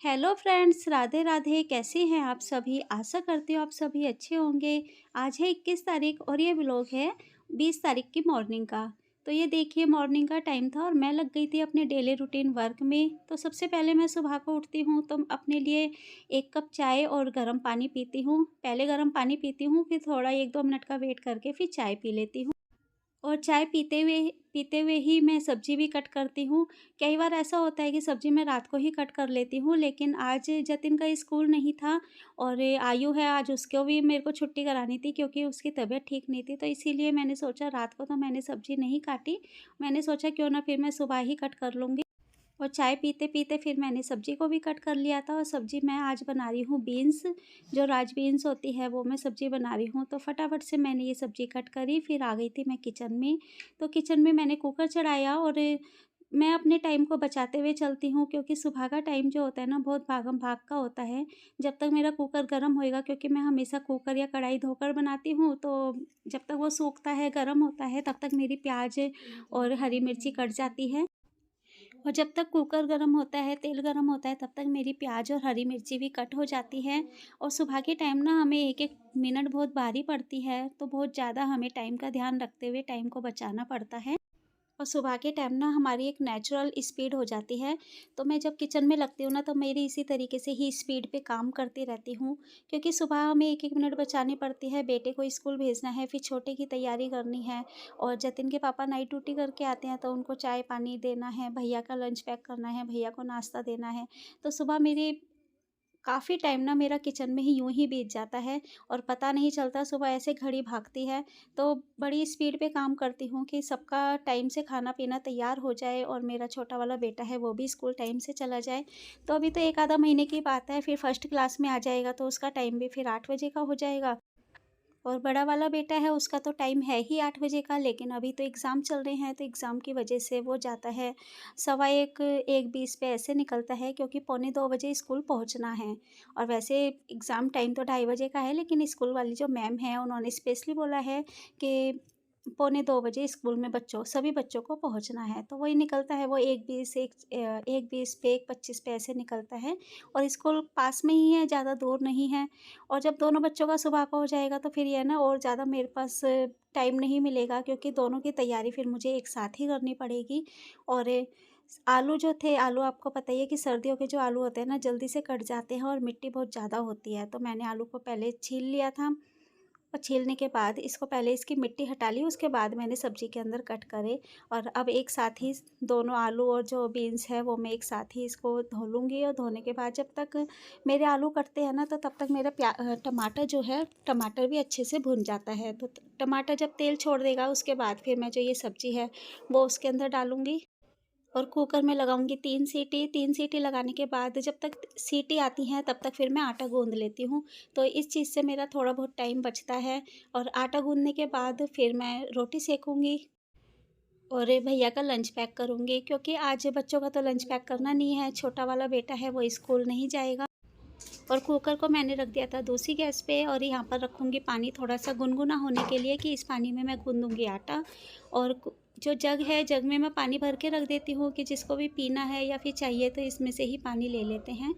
Hello friends, Radhe Radhe. कैसे हैं आप सभी? आशा करती हूँ आप सभी अच्छे होंगे। आज है 21 तारीख और ये व्लॉग है 20 तारीख की मॉर्निंग का। तो ये देखिए, मॉर्निंग का टाइम था और मैं लग गई थी अपने डेली रूटीन वर्क में। तो सबसे पहले मैं सुबह को उठती हूँ तो अपने लिए 1 कप चाय और गर्म पानी पीती हूँ। पहले गर्म पानी पीती हूँ, फिर थोड़ा 1-2 मिनट का वेट करके फिर चाय पी लेती हूँ। और चाय पीते हुए ही मैं सब्ज़ी भी कट करती हूँ। कई बार ऐसा होता है कि सब्ज़ी मैं रात को ही कट कर लेती हूँ, लेकिन आज जतिन का स्कूल नहीं था और आयु है, आज उसको भी मेरे को छुट्टी करानी थी क्योंकि उसकी तबीयत ठीक नहीं थी। तो इसीलिए मैंने सोचा, रात को तो मैंने सब्ज़ी नहीं काटी। मैंने सोचा क्यों ना फिर मैं सुबह ही कट कर लूँगी। और चाय पीते-पीते फिर मैंने सब्ज़ी को भी कट कर लिया था और सब्ज़ी मैं आज बना रही हूँ बीन्स, जो राज बीन्स होती है वो मैं सब्ज़ी बना रही हूँ। तो फटाफट से मैंने ये सब्ज़ी कट करी, फिर आ गई थी मैं किचन में। तो किचन में मैंने कुकर चढ़ाया और मैं अपने टाइम को बचाते हुए चलती हूँ क्योंकि सुबह का टाइम जो होता है ना, बहुत भागम-भाग का होता है। जब तक मेरा कुकर गर्म होएगा, क्योंकि मैं हमेशा कुकर या कढ़ाई धोकर बनाती हूँ, तो जब तक वो सूखता है, गर्म होता है, तब तक मेरी प्याज़ और हरी मिर्ची कट जाती है। और जब तक कुकर गर्म होता है, तेल गर्म होता है, तब तक मेरी प्याज़ और हरी मिर्ची भी कट हो जाती है। और सुबह के टाइम ना हमें एक-एक मिनट बहुत भारी पड़ती है, तो बहुत ज़्यादा हमें टाइम का ध्यान रखते हुए टाइम को बचाना पड़ता है। और सुबह के टाइम ना हमारी एक नेचुरल स्पीड हो जाती है। तो मैं जब किचन में लगती हूँ ना, तो मेरी इसी तरीके से ही स्पीड पे काम करती रहती हूँ, क्योंकि सुबह हमें एक एक मिनट बचानी पड़ती है। बेटे को स्कूल भेजना है, फिर छोटे की तैयारी करनी है और जतिन के पापा नाइट ड्यूटी करके आते हैं, तो उनको चाय पानी देना है, भैया का लंच पैक करना है, भैया को नाश्ता देना है। तो सुबह मेरी काफ़ी टाइम ना मेरा किचन में ही यूँ ही बीत जाता है और पता नहीं चलता, सुबह ऐसे घड़ी भागती है। तो बड़ी स्पीड पे काम करती हूँ कि सबका टाइम से खाना-पीना तैयार हो जाए और मेरा छोटा वाला बेटा है वो भी स्कूल टाइम से चला जाए। तो अभी तो 1 आधा महीने की बात है, फिर फर्स्ट क्लास में आ जाएगा तो उसका टाइम भी फिर 8 बजे का हो जाएगा। और बड़ा वाला बेटा है, उसका तो टाइम है ही 8 बजे का, लेकिन अभी तो एग्ज़ाम चल रहे हैं, तो एग्ज़ाम की वजह से वो जाता है सवा 1, 1:20 पे ऐसे निकलता है, क्योंकि पौने 2 बजे स्कूल पहुंचना है। और वैसे एग्ज़ाम टाइम तो 2:30 बजे का है, लेकिन स्कूल वाली जो मैम है उन्होंने स्पेशली बोला है कि पौने 2 बजे स्कूल में सभी बच्चों को पहुंचना है। तो वही निकलता है, वो 1:20, 1:20 पे, 1:25 पे ऐसे निकलता है। और स्कूल पास में ही है, ज़्यादा दूर नहीं है। और जब दोनों बच्चों का सुबह का हो जाएगा तो फिर ये है ना, और ज़्यादा मेरे पास टाइम नहीं मिलेगा, क्योंकि दोनों की तैयारी फिर मुझे एक साथ ही करनी पड़ेगी। और आलू जो थे, आलू आपको पता ही है कि सर्दियों के जो आलू होते हैं ना, जल्दी से कट जाते हैं और मिट्टी बहुत ज़्यादा होती है। तो मैंने आलू को पहले छील लिया था और छीलने के बाद इसको पहले इसकी मिट्टी हटा ली, उसके बाद मैंने सब्ज़ी के अंदर कट करे। और अब एक साथ ही दोनों आलू और जो बीन्स है वो मैं एक साथ ही इसको धो लूँगी। और धोने के बाद जब तक मेरे आलू कटते हैं ना, तो तब तक मेरा टमाटर जो है, टमाटर भी अच्छे से भुन जाता है। तो टमाटर जब तेल छोड़ देगा, उसके बाद फिर मैं जो ये सब्ज़ी है वो उसके अंदर डालूँगी और कुकर में लगाऊँगी 3 सीटी। 3 सीटी लगाने के बाद जब तक सीटी आती हैं, तब तक फिर मैं आटा गूँध लेती हूँ। तो इस चीज़ से मेरा थोड़ा बहुत टाइम बचता है। और आटा गूँधने के बाद फिर मैं रोटी सेकूँगी और भैया का लंच पैक करूँगी, क्योंकि आज बच्चों का तो लंच पैक करना नहीं है, छोटा वाला बेटा है वो स्कूल नहीं जाएगा। और कुकर को मैंने रख दिया था दूसरी गैस पे, और यहाँ पर रखूँगी पानी थोड़ा-सा गुनगुना होने के लिए, कि इस पानी में मैं गूँधूँगी आटा। और जो जग है, जग में मैं पानी भर के रख देती हूँ कि जिसको भी पीना है या फिर चाहिए तो इसमें से ही पानी ले लेते हैं।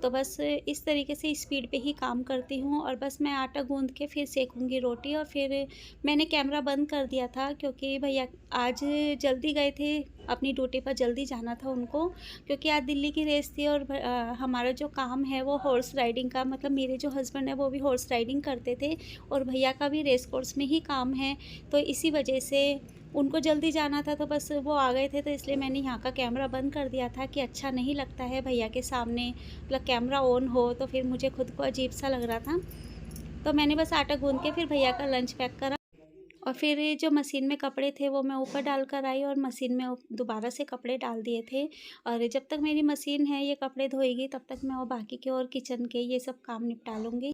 तो बस इस तरीके से स्पीड पे ही काम करती हूँ और बस मैं आटा गूँध के फिर सेकूँगी रोटी। और फिर मैंने कैमरा बंद कर दिया था, क्योंकि भैया आज जल्दी गए थे, अपनी ड्यूटी पर जल्दी जाना था उनको, क्योंकि आज दिल्ली की रेस थी। और हमारा जो काम है वो हॉर्स राइडिंग का, मतलब मेरे जो हस्बैंड है वो भी हॉर्स राइडिंग करते थे और भैया का भी रेस कोर्स में ही काम है। तो इसी वजह से उनको जल्दी जाना था, तो बस वो आ गए थे, तो इसलिए मैंने यहाँ का कैमरा बंद कर दिया था कि अच्छा नहीं लगता है भैया के सामने मतलब कैमरा ऑन हो, तो फिर मुझे खुद को अजीब सा लग रहा था। तो मैंने बस आटा गूँध के फिर भैया का लंच पैक करा। और फिर ये जो मशीन में कपड़े थे वो मैं ऊपर डाल कर आई और मशीन में दोबारा से कपड़े डाल दिए थे। और जब तक मेरी मशीन है ये कपड़े धोएगी, तब तक मैं वो बाकी के और किचन के ये सब काम निपटा लूँगी।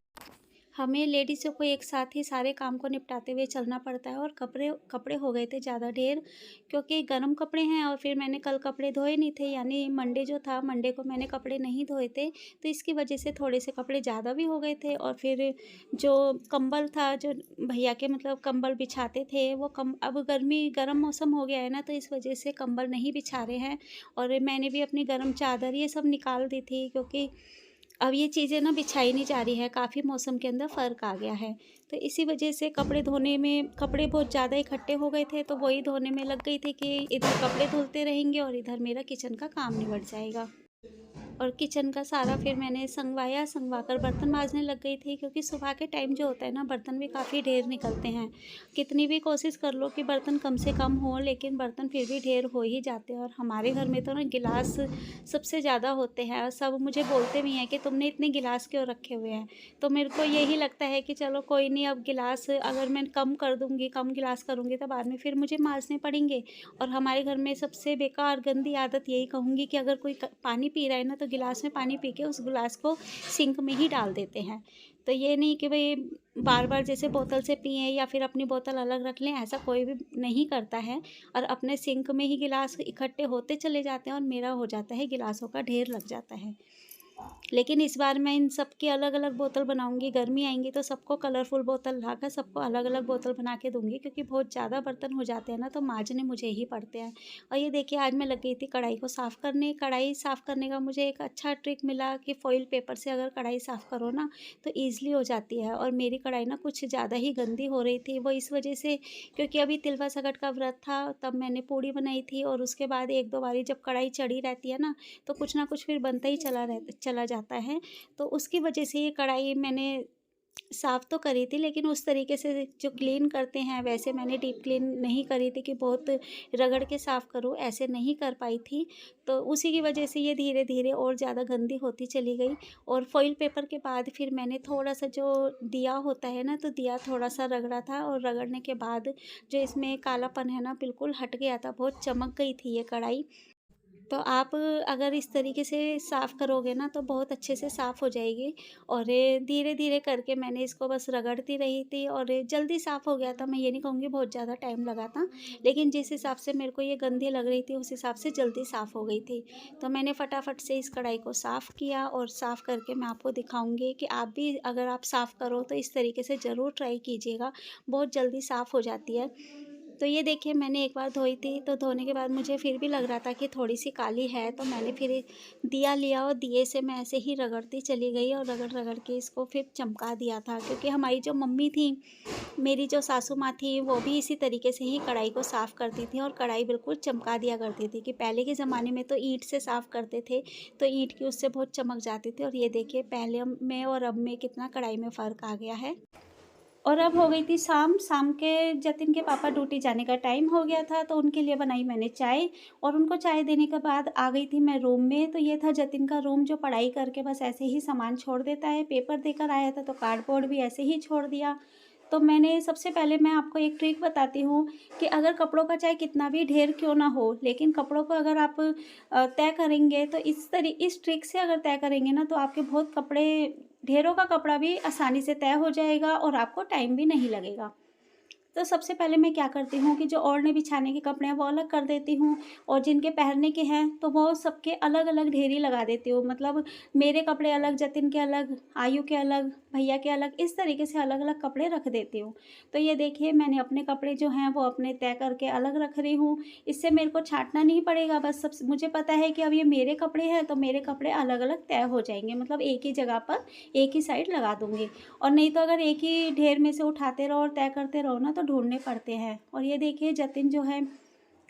हमें लेडीज़ों को एक साथ ही सारे काम को निपटाते हुए चलना पड़ता है और कपड़े कपड़े हो गए थे ज़्यादा ढेर, क्योंकि गर्म कपड़े हैं और फिर मैंने कल कपड़े धोए नहीं थे, यानी मंडे जो था, मंडे को मैंने कपड़े नहीं धोए थे, तो इसकी वजह से थोड़े से कपड़े ज़्यादा भी हो गए थे। और फिर जो कंबल था, जो भैया के मतलब कंबल बिछाते थे, वो कम अब गर्म मौसम हो गया है ना, तो इस वजह से कंबल नहीं बिछा रहे हैं। और मैंने भी अपनी गर्म चादर ये सब निकाल दी थी, क्योंकि अब ये चीज़ें ना बिछाई नहीं जा रही है, काफ़ी मौसम के अंदर फ़र्क आ गया है। तो इसी वजह से कपड़े धोने में कपड़े बहुत ज़्यादा इकट्ठे हो गए थे, तो वही धोने में लग गई थी कि इधर कपड़े धुलते रहेंगे और इधर मेरा किचन का काम निबट जाएगा। और किचन का सारा फिर मैंने संगवा कर बर्तन मांजने लग गई थी, क्योंकि सुबह के टाइम जो होता है ना, बर्तन भी काफ़ी ढेर निकलते हैं। कितनी भी कोशिश कर लो कि बर्तन कम से कम हो, लेकिन बर्तन फिर भी ढेर हो ही जाते हैं। और हमारे घर में तो ना गिलास सबसे ज़्यादा होते हैं, और सब मुझे बोलते भी हैं कि तुमने इतने गिलास क्यों रखे हुए हैं। तो मेरे को यही लगता है कि चलो कोई नहीं, अब गिलास अगर मैं कम कर दूँगी, कम गिलास करूँगी, तो बाद में फिर मुझे मांजने पड़ेंगे। और हमारे घर में सबसे बेकार गंदी आदत यही कहूँगी कि अगर कोई पानी पी रहा है ना, तो गिलास में पानी पी के उस गिलास को सिंक में ही डाल देते हैं। तो ये नहीं कि भाई बार बार जैसे बोतल से पिएं या फिर अपनी बोतल अलग रख लें, ऐसा कोई भी नहीं करता है। और अपने सिंक में ही गिलास इकट्ठे होते चले जाते हैं और मेरा हो जाता है, गिलासों का ढेर लग जाता है। लेकिन इस बार मैं इन सब की अलग-अलग बोतल बनाऊँगी, गर्मी आएँगी तो सबको कलरफुल बोतल लाकर सबको अलग-अलग बोतल बना के दूँगी, क्योंकि बहुत ज़्यादा बर्तन हो जाते हैं ना, तो माँजने मुझे ही पड़ते हैं। और ये देखिए, आज मैं लग गई थी कढ़ाई को साफ़ करने। कढ़ाई साफ़ करने का मुझे एक अच्छा ट्रिक मिला कि फ़ॉइल पेपर से अगर कढ़ाई साफ़ करो ना, तो ईज़िली हो जाती है। और मेरी कढ़ाई ना कुछ ज़्यादा ही गंदी हो रही थी, वो इस वजह से, क्योंकि अभी तिलवा संकट का व्रत था, तब मैंने पूड़ी बनाई थी और उसके बाद 1-2 बारी जब कढ़ाई चढ़ी रहती है ना, तो कुछ ना कुछ फिर बनता ही चला जाता है। तो उसकी वजह से ये कढ़ाई मैंने साफ़ तो करी थी, लेकिन उस तरीके से जो क्लीन करते हैं वैसे मैंने डीप क्लीन नहीं करी थी कि बहुत रगड़ के साफ़ करूँ, ऐसे नहीं कर पाई थी। तो उसी की वजह से ये धीरे-धीरे और ज़्यादा गंदी होती चली गई। और फ़ॉइल पेपर के बाद फिर मैंने थोड़ा-सा जो दिया होता है ना, तो दिया थोड़ा-सा रगड़ा था, और रगड़ने के बाद जो इसमें कालापन है ना, बिल्कुल हट गया था, बहुत चमक गई थी ये कढ़ाई। तो आप अगर इस तरीके से साफ़ करोगे ना, तो बहुत अच्छे से साफ़ हो जाएगी। और धीरे-धीरे करके मैंने इसको बस रगड़ती रही थी और जल्दी साफ़ हो गया था। मैं ये नहीं कहूँगी बहुत ज़्यादा टाइम लगा था, लेकिन जिस हिसाब से मेरे को ये गंदी लग रही थी, उस हिसाब से जल्दी साफ़ हो गई थी। तो मैंने फटाफट से इस कढ़ाई को साफ़ किया, और साफ़ करके मैं आपको दिखाऊँगी कि आप भी अगर आप साफ़ करो तो इस तरीके से ज़रूर ट्राई कीजिएगा, बहुत जल्दी साफ़ हो जाती है। तो ये देखिए, मैंने एक बार धोई थी, तो धोने के बाद मुझे फिर भी लग रहा था कि थोड़ी-सी काली है, तो मैंने फिर दिया लिया और दिए से मैं ऐसे ही रगड़ती चली गई और रगड़-रगड़ के इसको फिर चमका दिया था। क्योंकि हमारी जो मम्मी थी, मेरी जो सासू माँ थी, वो भी इसी तरीके से ही कढ़ाई को साफ़ करती थी और कढ़ाई बिल्कुल चमका दिया करती थी। कि पहले के ज़माने में तो ईंट से साफ़ करते थे, तो ईंट की उससे बहुत चमक जाती थी। और ये देखिए, पहले में और अब में कितना कढ़ाई में फ़र्क आ गया है। और अब हो गई थी शाम, शाम के जतिन के पापा ड्यूटी जाने का टाइम हो गया था, तो उनके लिए बनाई मैंने चाय। और उनको चाय देने के बाद आ गई थी मैं रूम में। तो ये था जतिन का रूम, जो पढ़ाई करके बस ऐसे ही सामान छोड़ देता है। पेपर देकर आया था, तो कार्डबोर्ड भी ऐसे ही छोड़ दिया। तो मैंने सबसे पहले मैं आपको एक ट्रिक बताती हूँ कि अगर कपड़ों का चाहे कितना भी ढेर क्यों ना हो, लेकिन कपड़ों को अगर आप तय करेंगे, तो इस ट्रिक से अगर तय करेंगे ना, तो आपके बहुत कपड़े, ढेरों का कपड़ा भी आसानी से तय हो जाएगा और आपको टाइम भी नहीं लगेगा। तो सबसे पहले मैं क्या करती हूँ कि जो ओढ़ने बिछाने के कपड़े हैं वो अलग कर देती हूँ, और जिनके पहनने के हैं तो वो सबके अलग-अलग ढेरी लगा देती हूँ। मतलब मेरे कपड़े अलग, जतिन के अलग, आयु के अलग, भैया के अलग, इस तरीके से अलग-अलग कपड़े रख देती हूँ। तो ये देखिए, मैंने अपने कपड़े जो हैं वो अपने तय करके अलग रख रही हूँ। इससे मेरे को छाँटना नहीं पड़ेगा, बस सब मुझे पता है कि अब ये मेरे कपड़े हैं, तो मेरे कपड़े अलग-अलग तय हो जाएँगे। मतलब एक ही जगह पर एक ही साइड लगा दूँगी। और नहीं तो अगर एक ही ढेर में से उठाते रहो और तय करते रहो ना, तो ढूँढने पड़ते हैं। और ये देखिए, जतिन जो है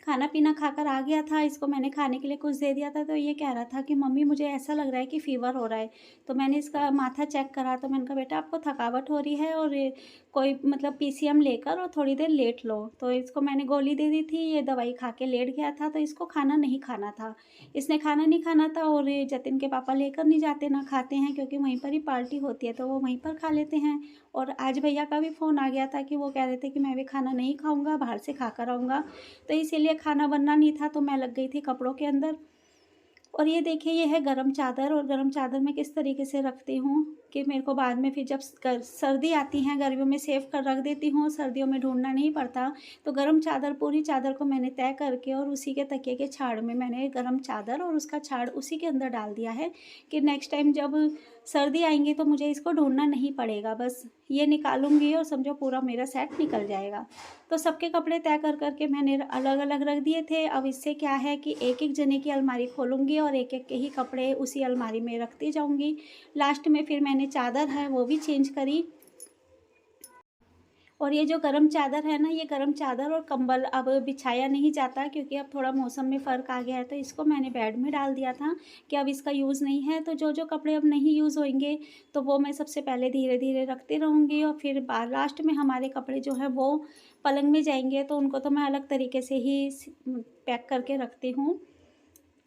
खाना-पीना खाकर आ गया था, इसको मैंने खाने के लिए कुछ दे दिया था, तो ये कह रहा था कि मम्मी मुझे ऐसा लग रहा है कि फ़ीवर हो रहा है। तो मैंने इसका माथा चेक करा, तो मैंने कहा बेटा आपको थकावट हो रही है, और कोई मतलब पीसीएम लेकर और थोड़ी देर लेट लो। तो इसको मैंने गोली दे दी थी, ये दवाई खा के लेट गया था, तो इसको खाना नहीं खाना था। इसने खाना नहीं खाना था, और ये जतिन के पापा लेकर नहीं जाते, ना खाते हैं, क्योंकि वहीं पर ही पार्टी होती है, तो वो वहीं पर खा लेते हैं। और आज भैया का भी फ़ोन आ गया था कि वो कह रहे थे कि मैं भी खाना नहीं खाऊँगा, बाहर से खाकर आऊँगा। तो इसीलिए खाना बनना नहीं था, तो मैं लग गई थी कपड़ों के अंदर। और ये देखिए ये है गरम चादर, और गरम चादर मैं किस तरीके से रखती हूँ कि मेरे को बाद में फिर जब सर्दी आती है, गर्मियों में सेव कर रख देती हूँ, सर्दियों में ढूंढना नहीं पड़ता। तो गरम चादर, पूरी चादर को मैंने तय करके और उसी के तकिए के छाड़ में मैंने गरम चादर और उसका छाड़ उसी के अंदर डाल दिया है कि नेक्स्ट टाइम जब सर्दी आएंगी तो मुझे इसको ढूंढना नहीं पड़ेगा। बस ये निकालूंगी और समझो पूरा मेरा सेट निकल जाएगा। तो सबके कपड़े तय कर करके मैंने अलग अलग रख दिए थे। अब इससे क्या है कि एक एक जने की अलमारी खोलूँगी और एक एक के ही कपड़े उसी अलमारी में रखती जाऊँगी। लास्ट में फिर मैंने चादर है वो भी चेंज करी। और ये जो गरम चादर है ना, ये गरम चादर और कंबल अब बिछाया नहीं जाता क्योंकि अब थोड़ा मौसम में फ़र्क आ गया है, तो इसको मैंने बेड में डाल दिया था कि अब इसका यूज़ नहीं है। तो जो जो कपड़े अब नहीं यूज़ होंगे तो वो मैं सबसे पहले धीरे धीरे रखती रहूँगी, और फिर लास्ट में हमारे कपड़े जो है वो पलंग में जाएंगे तो उनको तो मैं अलग तरीके से ही पैक करके रखती हूँ।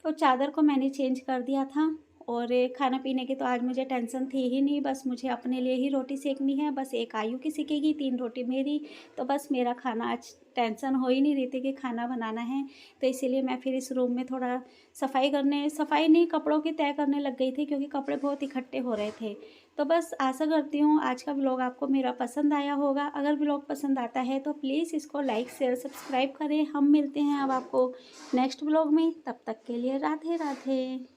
तो चादर को मैंने चेंज कर दिया था। और खाना पीने की तो आज मुझे टेंशन थी ही नहीं, बस मुझे अपने लिए ही रोटी सेकनी है। बस एक आयु की सेकेगी, 3 रोटी मेरी। तो बस मेरा खाना आज टेंशन हो ही नहीं रही थी कि खाना बनाना है। तो इसीलिए मैं फिर इस रूम में थोड़ा सफाई नहीं, कपड़ों की तय करने लग गई थी क्योंकि कपड़े बहुत इकट्ठे हो रहे थे। तो बस आशा करती हूँ आज का व्लॉग आपको मेरा पसंद आया होगा। अगर व्लॉग पसंद आता है तो प्लीज़ इसको लाइक शेयर सब्सक्राइब करें। हम मिलते हैं अब आपको नेक्स्ट व्लॉग में, तब तक के लिए राधे राधे।